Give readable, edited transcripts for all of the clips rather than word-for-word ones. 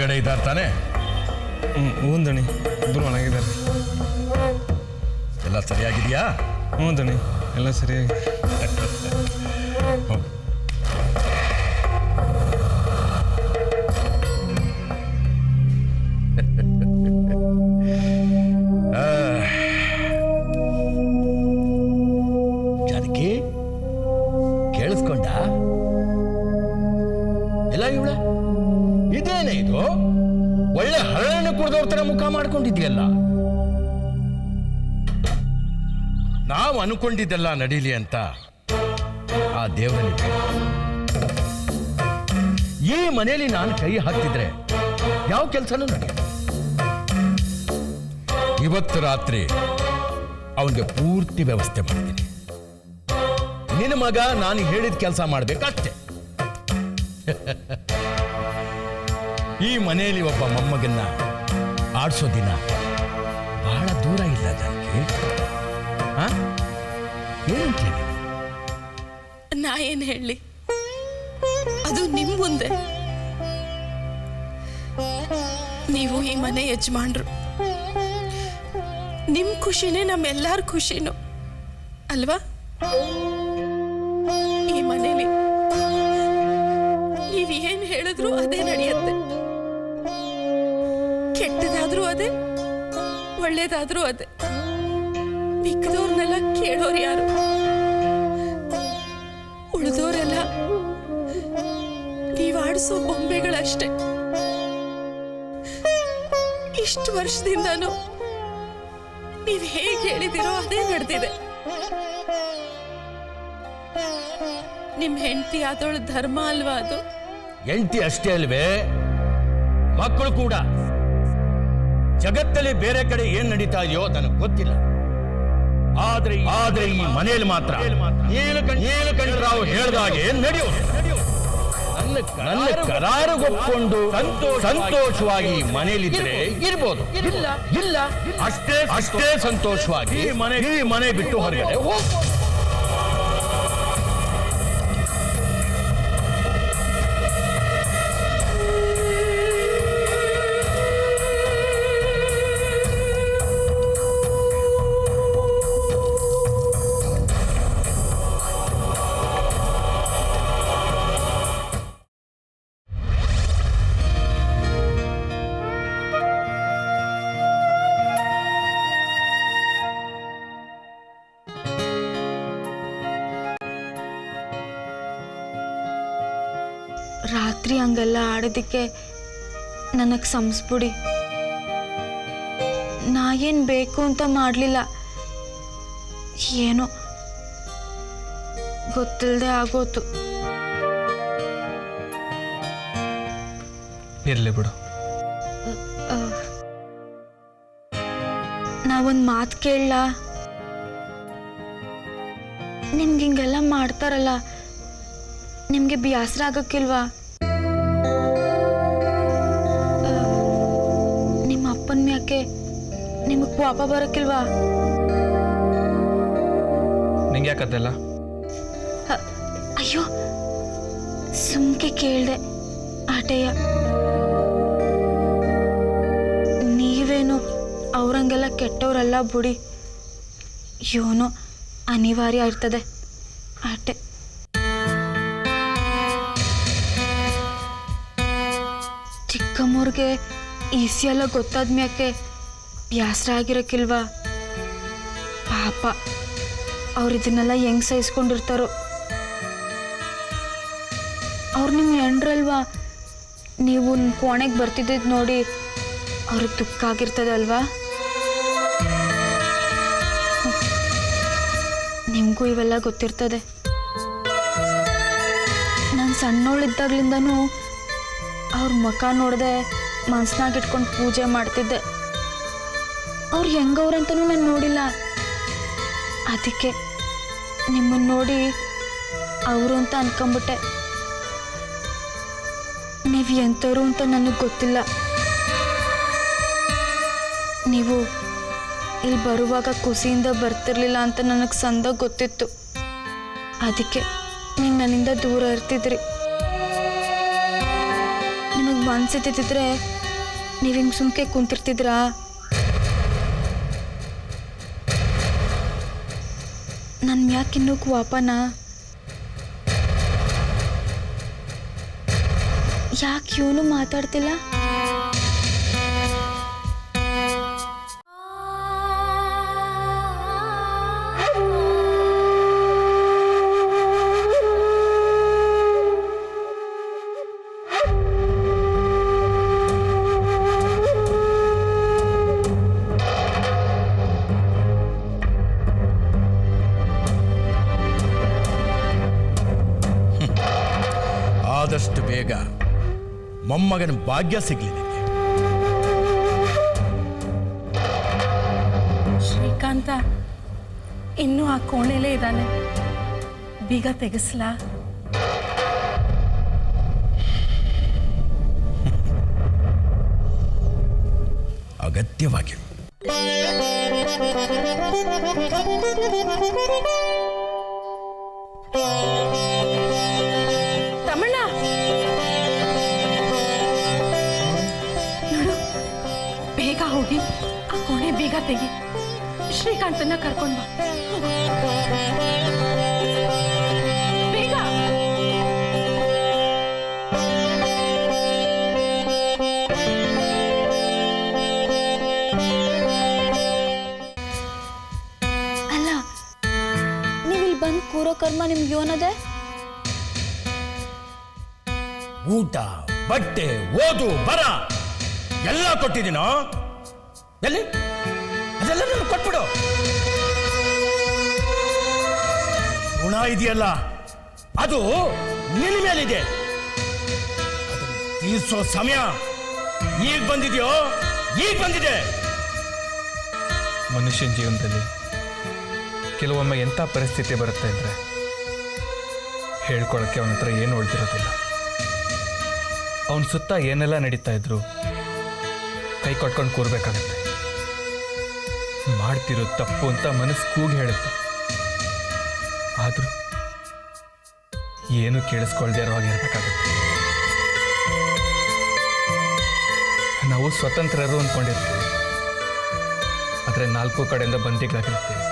ಒಳಗಡೆ ಇದ್ದಾರೆ ತಾನೆ? ಹ್ಞೂ ದಣಿ, ಇಬ್ಬರು ಒಳಗಿದ್ದಾರೆ. ಎಲ್ಲ ಸರಿಯಾಗಿದೆಯಾ? ಹ್ಞೂ ದಣಿ, ಎಲ್ಲ ಸರಿಯಾಗಿ. ಜಾನಕಿ, ಕೇಳಿಸ್ಕೊಂಡ? ಎಲ್ಲ ಇವಳ ಇದೇನೇ ಇದು? ಒಳ್ಳೆ ಹರಳನ್ನು ಕುಡಿದವ್ರ ತರ ಮುಖ ಮಾಡ್ಕೊಂಡಿದ್ಯಲ್ಲ. ನಾವು ಅನ್ಕೊಂಡಿದ್ದೆಲ್ಲ ನಡೀಲಿ ಅಂತ ಆ ದೇವರಲ್ಲಿ ಬೇಡ. ಈ ಮನೆಯಲ್ಲಿ ನಾನು ಕೈ ಹಾಕ್ತಿದ್ರೆ ಯಾವ ಕೆಲಸನೂ ನಡೆಯಲ್ಲ. ಇವತ್ತು ರಾತ್ರಿ ಅವನಿಗೆ ಪೂರ್ತಿ ವ್ಯವಸ್ಥೆ ಮಾಡ್ತೀನಿ. ನಿನ್ನ ಮಗ ನಾನು ಹೇಳಿದ ಕೆಲಸ ಮಾಡ್ಬೇಕಷ್ಟೆ. ಈ ಮನೆಯಲ್ಲಿ ಒಬ್ಬ ಮೊಮ್ಮಗನ್ನ ಆಡ್ಸೋ ದಿನ ಬಹಳ ದೂರ ಇಲ್ಲ. ಏನಂತೀನಿ? ನಾ ಏನ್ ಹೇಳಿ, ಅದು ನಿಮ್ ಮುಂದೆ. ನೀವು ಈ ಮನೆ ಯಜಮಾನ್ರು, ನಿಮ್ ಖುಷಿನೇ ನಮ್ಮೆಲ್ಲಾರ ಖುಷಿನೂ ಅಲ್ವಾ? ಈ ಮನೇಲಿ ನೀವ್ ಏನ್ ಹೇಳಿದ್ರು ಅದೇ ನಡೆಯುತ್ತೆ. ಕೆಟ್ಟದಾದ್ರೂ ಅದೇ, ಒಳ್ಳೇದಾದ್ರೂ ಅದೇ. ಮಿಕ್ಕದವ್ರನ್ನೆಲ್ಲ ಕೇಳೋರು ಯಾರು? ಉಳಿದೋರೆಲ್ಲ ನೀವಾಡಿಸೋ ಬೊಂಬೆಗಳಷ್ಟೇ. ಇಷ್ಟು ವರ್ಷದಿಂದನೂ ನೀವ್ ಹೇಗೆ ಹೇಳಿದಿರೋ ಅದೇ ನಡೆದಿದೆ. ನಿಮ್ ಹೆಂಡತಿ ಆದವಳು ಧರ್ಮ ಅಲ್ವಾ ಅದು? ಹೆಂಡತಿ ಅಷ್ಟೇ ಅಲ್ವೇ, ಮಕ್ಕಳು ಕೂಡ. ಜಗತ್ತಲ್ಲಿ ಬೇರೆ ಕಡೆ ಏನ್ ನಡೀತಾ ಇದೆಯೋ ನನಗೆ ಗೊತ್ತಿಲ್ಲ. ಆದ್ರೆ ಈ ಮನೆಯಲ್ಲಿ ಮಾತ್ರ ನೀಲಕಂಠರಾವ್ ಹೇಳ್ದಾಗೆ ನಡೆಯೋದು. ನನ್ನ ಕರಾರುಗೊಪ್ಕೊಂಡು ಸಂತೋಷವಾಗಿ ಮನೆಯಲ್ಲಿದ್ರೆ ಇರ್ಬೋದು. ಇಲ್ಲ ಅಷ್ಟೇ ಸಂತೋಷವಾಗಿ ಈ ಮನೆ ಬಿಟ್ಟು ಹೊರಗಡೆ ಹೋಗ್ಬೋದು. ರಾತ್ರಿ ಹಂಗೆಲ್ಲ ಆಡೋದಕ್ಕೆ ನನಗೆ ಸಂಸ್ಬಿಡಿ. ನಾ ಏನು ಬೇಕು ಅಂತ ಮಾಡಲಿಲ್ಲ, ಏನೋ ಗೊತ್ತಿಲ್ಲದೆ ಆಗೋತು. ಇರಲಿ ಬಿಡು. ನಾವೊಂದು ಮಾತು ಕೇಳಲ್ಲ? ನಿಮ್ಗೆ ಹಿಂಗೆಲ್ಲ ಮಾಡ್ತಾರಲ್ಲ, ನಿಮಗೆ ಬೇಸರ ಆಗಕ್ಕಿಲ್ವಾ? ನಿಮ್ಮ ಅಪ್ಪನ ಮ್ಯಾಕೆ ನಿಮಗೆ ಪಾಪ ಬರಕ್ಕಿಲ್ವಾ? ನಿಂಗೆ ಯಾಕತ್ತಲ್ಲ? ಅಯ್ಯೋ, ಸುಮ್ಕೆ ಕೇಳ್ದೆ ಆಟೆಯ. ನೀವೇನು ಅವ್ರಂಗೆಲ್ಲ ಕೆಟ್ಟವ್ರಲ್ಲ ಬಿಡಿ. ಏನೋ ಅನಿವಾರ್ಯ ಇರ್ತದೆ ಆಟೆ. ಚಿಕ್ಕಮ್ಮವ್ರಿಗೆ ಈಸಿ ಎಲ್ಲ ಗೊತ್ತಾದ ಮ್ಯಾಕೆ ಬ್ಯಾಸರ ಆಗಿರಕ್ಕಿಲ್ವಾ? ಪಾಪ ಅವ್ರು ಇದನ್ನೆಲ್ಲ ಹೆಂಗೆ ಸಹಿಸ್ಕೊಂಡಿರ್ತಾರೋ. ಅವ್ರು ನಿಮ್ಮ ಹೆಂಡ್ರಲ್ವಾ? ನೀವು ಕೋಣೆಗೆ ಬರ್ತಿದ್ದಿದ್ದು ನೋಡಿ ಅವ್ರಿಗೆ ದುಃಖ ಆಗಿರ್ತದೆ ಅಲ್ವಾ? ನಿಮಗೂ ಇವೆಲ್ಲ ಗೊತ್ತಿರ್ತದೆ. ನಾನು ಸಣ್ಣವಳಿದ್ದಾಗ್ಲಿಂದನೂ ಅವ್ರ ಮುಖ ನೋಡದೆ ಮನ್ಸ್ನಾಗ ಇಟ್ಕೊಂಡು ಪೂಜೆ ಮಾಡ್ತಿದ್ದೆ. ಅವ್ರು ಹೆಂಗವ್ರಂತನೂ ನಾನು ನೋಡಿಲ್ಲ. ಅದಕ್ಕೆ ನಿಮ್ಮನ್ನು ನೋಡಿ ಅವರು ಅಂತ ಅನ್ಕೊಂಬಿಟ್ಟೆ. ನೀವು ಎಂಥವ್ರು ಅಂತ ನನಗೆ ಗೊತ್ತಿಲ್ಲ. ನೀವು ಇಲ್ಲಿ ಬರುವಾಗ ಖುಷಿಯಿಂದ ಬರ್ತಿರ್ಲಿಲ್ಲ ಅಂತ ನನಗೆ ಸಂದ ಗೊತ್ತಿತ್ತು. ಅದಕ್ಕೆ ನೀವು ನನ್ನಿಂದ ದೂರ ಇರ್ತಿದ್ರಿ. ನಿಮಗೆ ಮನ್ಸಿದ್ದಿದ್ರೆ ನೀವು ಹಿಂಗೆ ಸುಮ್ಕೆ ಕುಂತಿರ್ತಿದ್ರಾ? ನನ್ನ ಯಾಕಿನ್ನೂ ವಾಪನ ಯಾಕೆ ಇವನು ಮಾತಾಡ್ತಿಲ್ಲ? ಆದಷ್ಟು ಬೇಗ ಮೊಮ್ಮಗನ ಭಾಗ್ಯ ಸಿಗ್ಲಿ ನಿನಗೆ. ಶ್ರೀಕಾಂತ ಇನ್ನೂ ಆ ಕೋಣೆಲೇ ಇದ್ದಾನೆ, ಬೀಗ ತೆಗೆಸ್ಲಾ? ಅಗತ್ಯವಾಗಿರು. ತಮ್ಮಣ್ಣ ನೋಡು, ಬೇಗ ಹೋಗಿ ಆ ಕೋಣೆ ಬೇಗ ತೆಗಿ, ಶ್ರೀಕಾಂತನ ಕರ್ಕೊಂಡ್ ಬಾ ಬೇಗ. ಅಲ್ಲ, ನೀವಿಲ್ಲಿ ಬಂದು ಕೂರೋ ಕರ್ಮ ನಿಮ್ಗೆ ಏನದೆ? ಊಟ, ಬಟ್ಟೆ, ಓದು, ಬರ ಎಲ್ಲ ಕೊಟ್ಟಿದ್ದೀನೋ? ಎಲ್ಲಿ ಅದೆಲ್ಲ ನನಗೆ ಕೊಟ್ಬಿಡು. ಗುಣ ಇದೆಯಲ್ಲ, ಅದು ನಿನ್ನ ಮೇಲಿದೆ. ಅದನ್ನು ತೀರ್ಸೋ ಸಮಯ ಈಗ ಬಂದಿದೆಯೋ? ಈಗ ಬಂದಿದೆ. ಮನುಷ್ಯನ ಜೀವನದಲ್ಲಿ ಕೆಲವೊಮ್ಮೆ ಎಂಥ ಪರಿಸ್ಥಿತಿ ಬರುತ್ತೆ ಅಂದರೆ ಹೇಳ್ಕೊಳಕ್ಕೆ ಅವನ ಹತ್ರ ಏನು ಉಳಿದಿರೋದಿಲ್ಲ. ಅವನ ಸುತ್ತ ಏನೆಲ್ಲ ನಡೀತಾ ಇದ್ರು ಕೈ ಕೊಟ್ಕೊಂಡು ಕೂರ್ಬೇಕಾಗತ್ತೆ. ಮಾಡ್ತಿರೋ ತಪ್ಪು ಅಂತ ಮನಸ್ಸು ಕೂಗಿ ಹೇಳುತ್ತೆ. ಆದರೂ ಏನು ಕೇಳಿಸ್ಕೊಳ್ದೇ ಇರೋ ಹಾಗೆ ಇರಬೇಕಾಗತ್ತೆ. ನಾವು ಸ್ವತಂತ್ರರು ಅಂದ್ಕೊಂಡಿರ್ತೀವಿ, ಆದರೆ ನಾಲ್ಕು ಕಡೆಯಿಂದ ಬಂದಿಗಳಾಗಿರ್ತೀವಿ.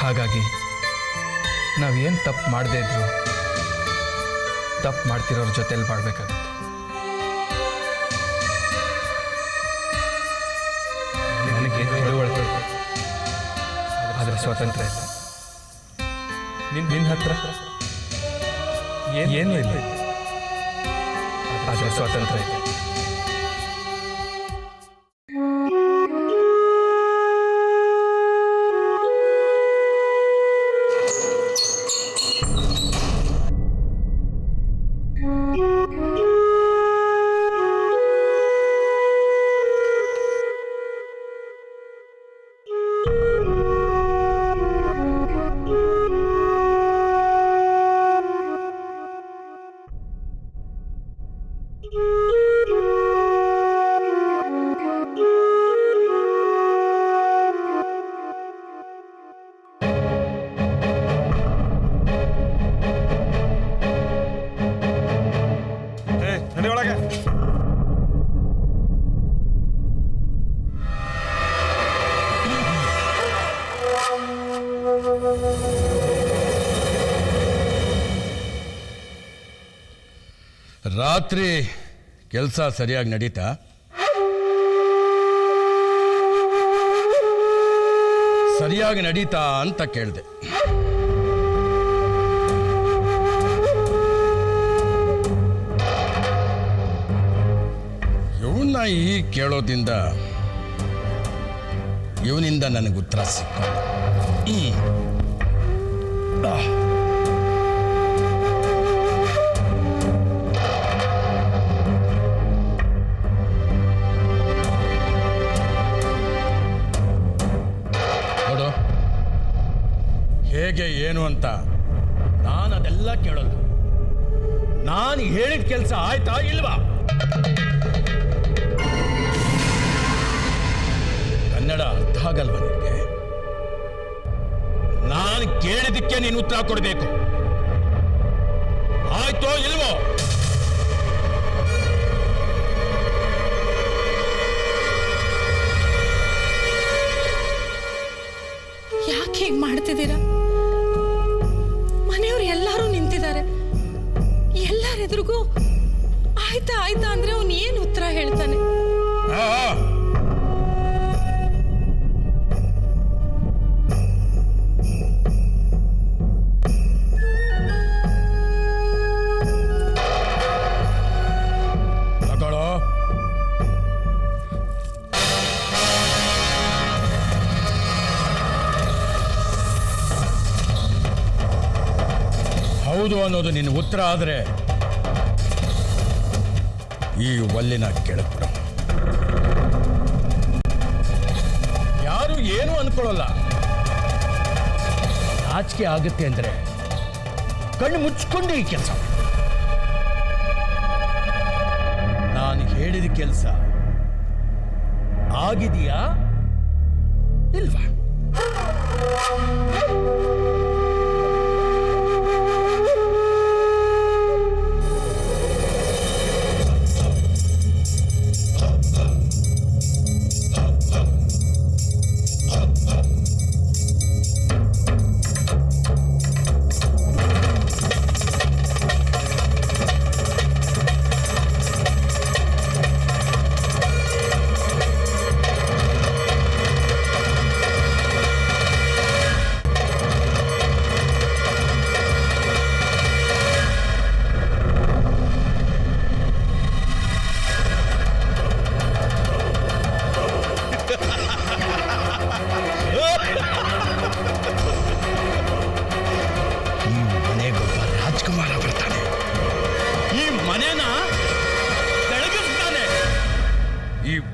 ಹಾಗಾಗಿ ನಾವೇನು ತಪ್ಪು ಮಾಡದೇ ಇದ್ರು ತಪ್ಪು ಮಾಡ್ತಿರೋರ ಜೊತೆಲಿ ಬಾಳ್ಬೇಕಾಗತ್ತೆ. ನನಗೆ ತಿಳುವಳಿಕೆ ಆದರೆ ಸ್ವಾತಂತ್ರ್ಯ ಇಲ್ಲ. ನಿನ್ನ ಹತ್ರ ಏನೂ ಇಲ್ಲ, ಆದರೆ ಸ್ವಾತಂತ್ರ್ಯ ಇದೆ. ರಾತ್ರಿ ಕೆಲಸ ಸರಿಯಾಗಿ ನಡೀತಾ? ಸರಿಯಾಗಿ ನಡೀತಾ ಅಂತ ಕೇಳಿದೆ. ಇವನ್ನ ಈ ಕೇಳೋದ್ರಿಂದ ಇವನಿಂದ ನನಗೆ ಉತ್ತರ ಸಿಕ್ಕಲ್ಲ. ನೋಡು, ಹೇಗೆ ಏನು ಅಂತ ನಾನು ಅದೆಲ್ಲ ಕೇಳಲ್ಲ. ನಾನು ಹೇಳಿದ ಕೆಲಸ ಆಯ್ತಾ ಇಲ್ವಾ? ಕನ್ನಡ ಅರ್ಥ ಆಗಲ್ವಾ ನಿನಗೆ? ನಾನು ಕೇಳಿದಕ್ಕೆ ನೀನು ಉತ್ತರ ಕೊಡಬೇಕು. ಆಯ್ತೋ ಇಲ್ವೋ? ಎದುರಿಗೂ ಆಯ್ತಾ ಆಯ್ತಾ ಅಂದ್ರೆ ಅವನು ಏನು ಉತ್ತರ ಹೇಳ್ತಾನೆ? ಹೌದು ಅನ್ನೋದು ನಿನ್ನ ಉತ್ತರ ಆದ್ರೆ ಈ ಒಲ್ಲಿನ ಕೆಳಕ್ಬಿಡ. ಯಾರು ಏನು ಅನ್ಕೊಳ್ಳಲ್ಲ. ನಾಚಿಕೆ ಆಗುತ್ತೆ ಅಂದ್ರೆ ಕಣ್ಣು ಮುಚ್ಕೊಂಡು ಈ ಕೆಲಸ. ನಾನು ಹೇಳಿದ ಕೆಲಸ ಆಗಿದೆಯಾ ಇಲ್ವಾ?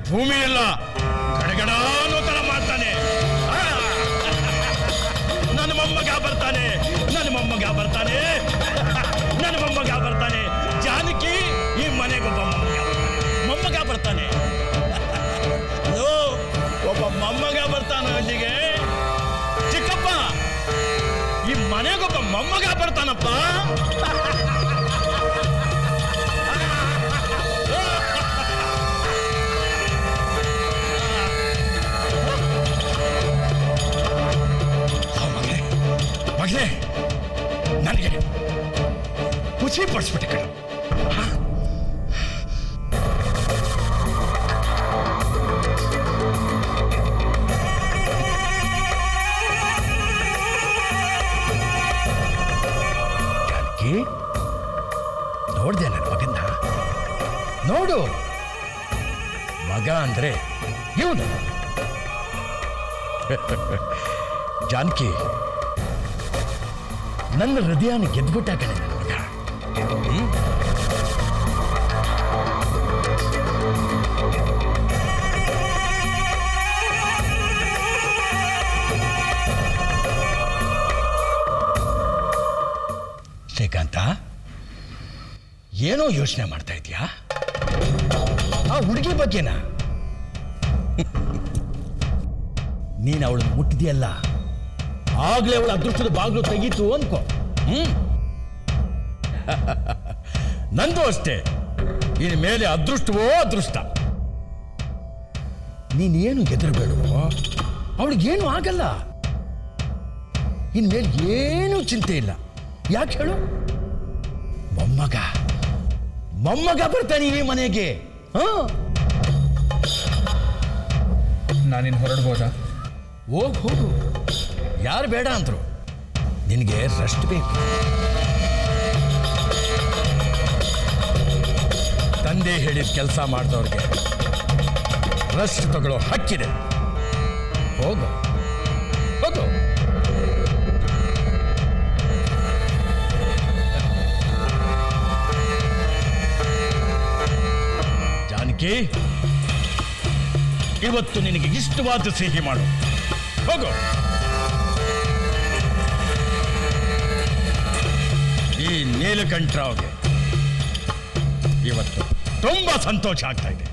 ಭೂಮಿ ಎಲ್ಲ ಗಡಗಡ ಅನ್ನೋ ತರ ಮಾಡ್ತಾನೆ. ನನ್ನ ಮೊಮ್ಮಗ ಬರ್ತಾನೆ, ನನ್ನ ಮೊಮ್ಮಗ ಬರ್ತಾನೆ, ನನ್ನ ಮೊಮ್ಮಗ ಬರ್ತಾನೆ. ಜಾನಕಿ ಈ ಮನೆಗೊಬ್ಬ ಮೊಮ್ಮಗ ಬರ್ತಾನೆ. ಒಬ್ಬ ಮೊಮ್ಮಗ ಬರ್ತಾನೆ ಅಲ್ಲಿಗೆ. ಚಿಕ್ಕಪ್ಪ, ಈ ಮನೆಗೊಬ್ಬ ಮೊಮ್ಮಗ ಬರ್ತಾನಪ್ಪ. ಮಗಳೇ, ನನಗೆ ಖುಷಿ ಪಡಿಸ್ಬಿಟ್ಟೆ ಕಣ. ಜಾನಕಿ, ನೋಡ್ದೆ ನನ್ನ ಮಗನ್ನ? ನೋಡು, ಮಗ ಅಂದ್ರೆ ಇವನು. ಜಾನಕಿ, ನನ್ನ ಹೃದಯನ ಗೆದ್ಬಿಟ್ಟ ಕಣೆ ನನ್ನ ಮಗ. ಶ್ರೀಕಾಂತ, ಏನೋ ಯೋಚನೆ ಮಾಡ್ತಾ ಇದೀಯಾ? ಆ ಹುಡುಗಿ ಬಗ್ಗೆನಾ? ನೀನು ಅವಳನ್ನು ಮುಟ್ಟಿದೆಯಲ್ಲ, ಆಗ್ಲೇ ಅವಳ ಅದೃಷ್ಟದ ಬಾಗ್ಲು ತೆಗೀತು ಅನ್ಕೋ. ನಂದು ಅಷ್ಟೇ. ಇನ್ ಮೇಲೆ ಅದೃಷ್ಟವೋ ಅದೃಷ್ಟ. ನೀನೇನು ಹೆದರಬೇಡವೋ, ಅವಳಿಗೇನು ಆಗಲ್ಲ. ಇನ್ಮೇಲೆ ಏನೂ ಚಿಂತೆ ಇಲ್ಲ. ಯಾಕೆ ಹೇಳು? ಮೊಮ್ಮಗ ಬರ್ತಾನೆ ಈ ಮನೆಗೆ. ನಾನಿನ್ ಹೊರಡ್ಬೋದಾ? ಹೋಗು, ಯಾರು ಬೇಡ ಅಂದ್ರು. ನಿನಗೆ ರೆಸ್ಟ್ ಬೇಕು. ತಂದೆ ಹೇಳಿದ ಕೆಲಸ ಮಾಡಿದವ್ರಿಗೆ ರೆಸ್ಟ್ ತಗೊಳ್ಳೋ ಹಕ್ಕಿದೆ. ಹೋಗು. ಜಾನಕಿ, ಇವತ್ತು ನಿನಗೆ ಇಷ್ಟವಾದ ಸಿಹಿ ಮಾಡು. ಹೋಗು. ಈ ನೀಲಕಂಠರಾವ್ಗೆ ಇವತ್ತು ತುಂಬಾ ಸಂತೋಷ ಆಗ್ತಾ ಇದೆ.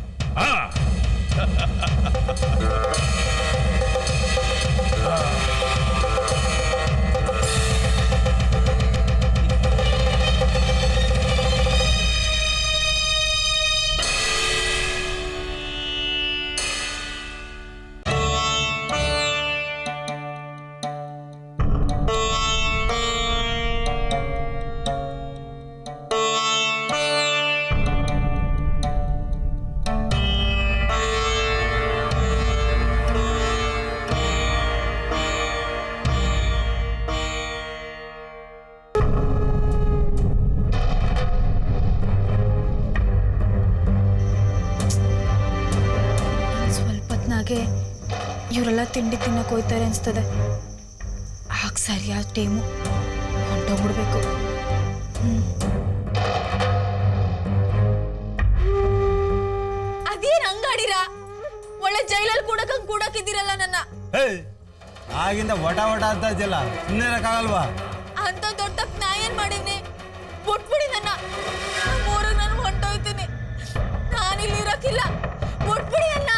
ಇವರೆಲ್ಲ ತಿಂಡಿ ತಿನ್ನಕ್ಕೆ ಹೋಯ್ತಾರೆ ಅನಿಸ್ತದೆ. ಆಗ ಸರಿಯಾದ ಟೈಮು ಹೊಂಟೋಗ್ಬಿಡ್ಬೇಕು. ಅದೇನ್ ಹಂಗಾಡಿರ? ಒಳ್ಳೆ ಜೈಲಲ್ಲಿ ಕೂಡಕ್ಕಿದ್ದೀರಲ್ಲ ನನ್ನ. ಆಗಿಂದ ವಟ ಅಂತ ಇದ್ದಿಲ್ಲ, ಸುಮ್ಮನೆ ಇರಕ್ಕಾಗಲ್ವಾ? ಅಂತ ದೊಡ್ಡ ತಪ್ಪು ನಾ ಏನ್ ಮಾಡಿವ್ನಿ? ಬಿಟ್ಬಿಡಿ ನನ್ನ. ಊರಿಗೆ ನಾನು ಹೊಂಟೋಯ್ತೀನಿ. ನಾನಿಲ್ಲಿ ಇರಕ್ಕಿಲ್ಲ. ಬಿಟ್ಬಿಡಿ ಅನ್ನ.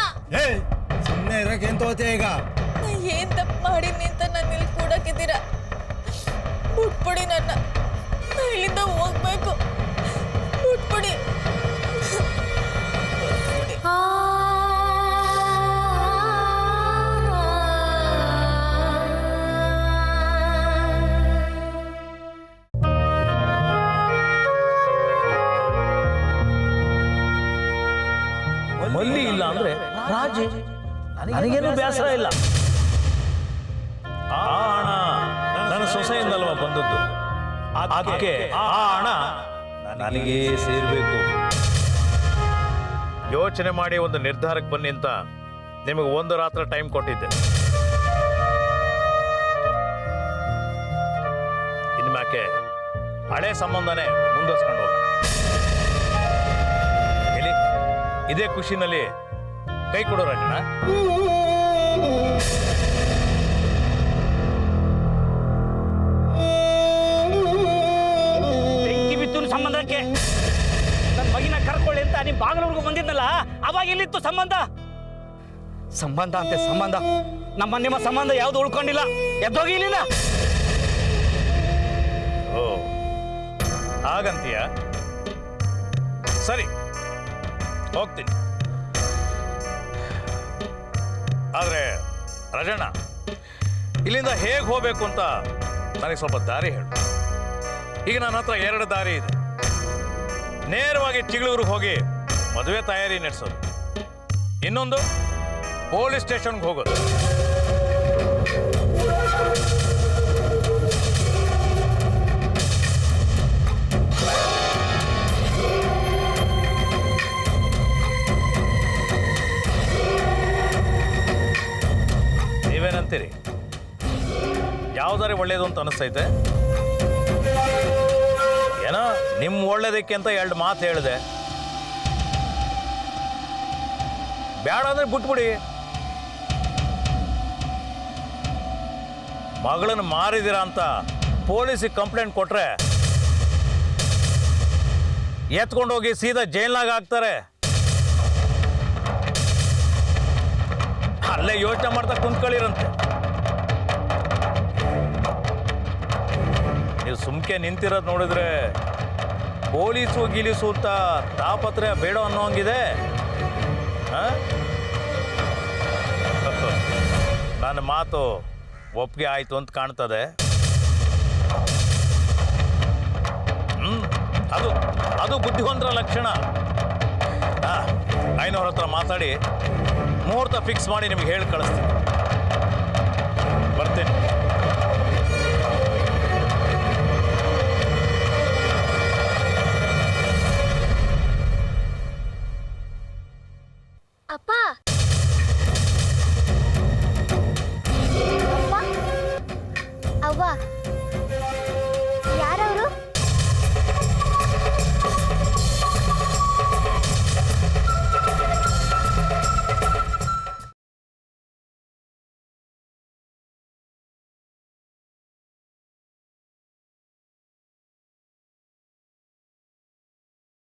ಸುಮ್ಮನೆ ಇರಕ್ಕೆ ಏನ್ ತಗೋತೀಯ ಈಗ? ನಾ ಏನ್ ತಪ್ಪು ಮಾಡಿನಿ ಅಂತ ನಾನು ಇಲ್ಲಿ ಕೂಡಕ್ಕಿದ್ದೀರ? ಬಿಟ್ಬಿಡಿ ನನ್ನ. ನಾ ಇಲ್ಲಿಂದ ಹೋಗ್ಬೇಕು. ಬಿಟ್ಬಿಡಿ. ಮಲ್ಲಿ ಇಲ್ಲ ಅಂದ್ರೆ ರಾಜಿ, ನನಗೇನು ಬೇಸರ ಇಲ್ಲ. ಆ ಹಣ ನನ್ನ ಸೊಸೆಯಿಂದಲ್ವ ಬಂದದ್ದು, ಅದಕ್ಕೆ ಆ ಹಣ ನನಗೆ ಸೇರ್ಬೇಕು. ಯೋಚನೆ ಮಾಡಿ ಒಂದು ನಿರ್ಧಾರಕ್ಕೆ ಬನ್ನಿ ಅಂತ ನಿಮಗೆ ಒಂದು ರಾತ್ರಿ ಟೈಮ್ ಕೊಟ್ಟಿದ್ದೆ. ಇನ್ಮ್ಯಾಕೆ ಹಳೆ ಸಂಬಂಧನೇ ಮುಂದುವರ್ಸ್ಕೊಂಡು ಹೋಗೋಣ. ಹೇಳಿ, ಇದೇ ಖುಷಿನಲ್ಲಿ ಕೈ ಕೊಡೋ ರಾಜಣ್ಣ. ಬೆಂಕಿ ಬಿತ್ತು ಸಂಬಂಧಕ್ಕೆ. ನನ್ನ ಮಗಿನ ಕರ್ಕೊಳ್ಳಿ ಅಂತ ನಿಮ್ಮ ಬಾಗಿಲವರೆಗೂ ಬಂದಿದ್ನಲ್ಲ, ಅವಾಗ ಎಲ್ಲಿತ್ತು ಸಂಬಂಧ? ಸಂಬಂಧ ಅಂತೆ ಸಂಬಂಧ. ನಿಮ್ಮ ಸಂಬಂಧ ಯಾವ್ದು ಉಳ್ಕೊಂಡಿಲ್ಲ. ಎದ್ದೋಗಿ ಇಲ್ಲಿಂದ. ಓ, ಹಾಗಂತೀಯ? ಸರಿ, ಹೋಗ್ತೀನಿ. ಆದ್ರೆ ರಾಜಣ್ಣ, ಇಲ್ಲಿಂದ ಹೇಗೆ ಹೋಗ್ಬೇಕು ಅಂತ ನನಗೆ ಸ್ವಲ್ಪ ದಾರಿ ಹೇಳು. ಈಗ ನನ್ನ ಹತ್ರ 2 ದಾರಿ ಇದೆ. ನೇರವಾಗಿ ಚಿಗಳೂರಿಗೆ ಹೋಗಿ ಮದುವೆ ತಯಾರಿ ನಡೆಸೋದು, ಇನ್ನೊಂದು ಪೊಲೀಸ್ ಸ್ಟೇಷನ್ಗೆ ಹೋಗೋದು. ನೀವೇನಂತೀರಿ? ಯಾವ್ದಾರೆ ಒಳ್ಳೇದು ಅಂತ ಅನಿಸ್ತೈತೆ? ಏನೋ ನಿಮ್ಮ ಒಳ್ಳೇದಕ್ಕೆ ಅಂತ 2 ಮಾತು ಹೇಳಿದೆ. ಬೇಡ ಅಂದ್ರೆ ಬಿಟ್ಬಿಡಿ. ಮಗಳನ್ನು ಮಾರಿದಿರ ಅಂತ ಪೊಲೀಸಿಗೆ ಕಂಪ್ಲೇಂಟ್ ಕೊಟ್ರೆ ಎತ್ಕೊಂಡೋಗಿ ಸೀದಾ ಜೈಲ್ನಾಗ ಹಾಕ್ತಾರೆ. ಅಲ್ಲೇ ಯೋಚನೆ ಮಾಡ್ತಾ ಕುಂತ್ಕೊಳ್ಳಿರಂತೆ. ನೀವು ಸುಮ್ಕೆ ನಿಂತಿರೋದು ನೋಡಿದ್ರೆ ಪೊಲೀಸು ಗೀಲೀಸು ಅಂತ ತಾಪತ್ರೆ ಬೇಡ ಅನ್ನೋಂಗಿದೆ. ನನ್ನ ಮಾತು ಒಪ್ಪಿಗೆ ಆಯ್ತು ಅಂತ ಕಾಣ್ತದೆ. ಅದು ಬುದ್ಧಿವಂತರ ಲಕ್ಷಣ. ಐನವ್ರ ಹತ್ರ ಮಾತಾಡಿ ಮುಹೂರ್ತ ಫಿಕ್ಸ್ ಮಾಡಿ ನಿಮ್ಗೆ ಹೇಳಿ ಕಳಿಸ್ತೀನಿ.